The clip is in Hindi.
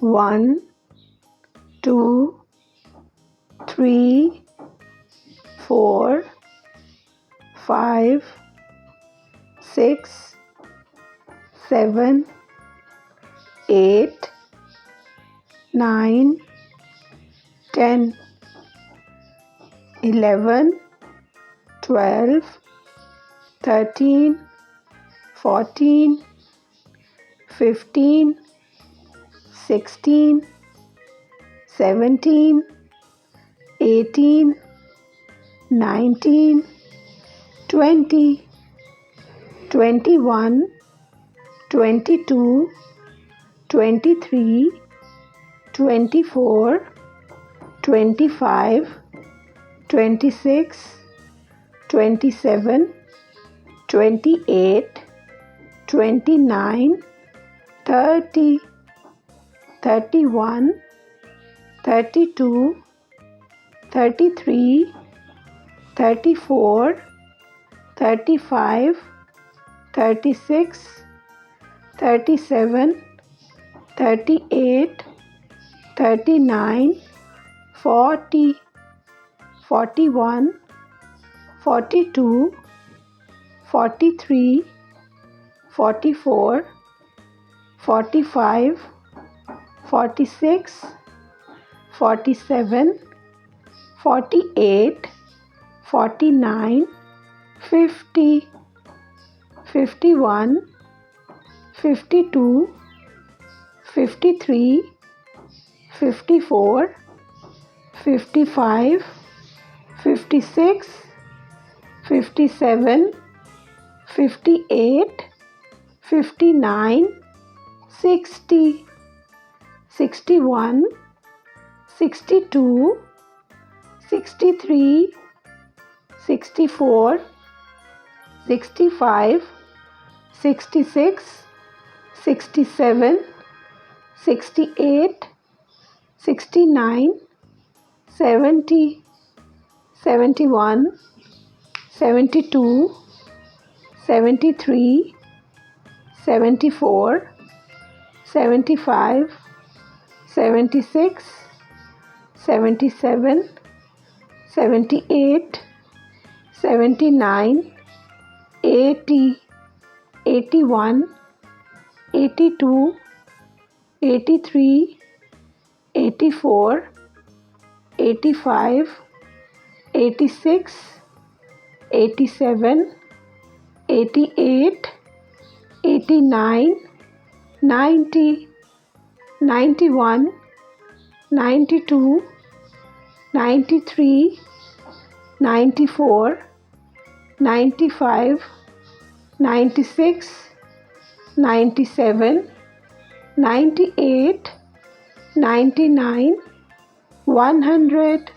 1, 2, 3, 4, 5, 6, 7, 8, 9, 10, 11, 12, 13, 14, 15, 16, 17, 18, 19, 20, 21, 22, 23, 24, 25, 26, 27, 28, 29, 30, 31, 32, 33, 34, 35, 36, 37, 38, 39, 40, 41, 42, 43, 44, 45, 46, 47, 48, 49, 50, 51, 52, 53, 54, 55, 56, 57, 58, 59, 60, 61, 62, 63, 64, 65, 66, 67, 68, 69, 70, 71, 72, 73, 74, 75, 76, 77, 78, 79, 80, 81, 82, 83, 84, 85, 86, 87, 88, 89, 90, 91, 92, 93, 94, 95, 96, 97, 98, 99, 100,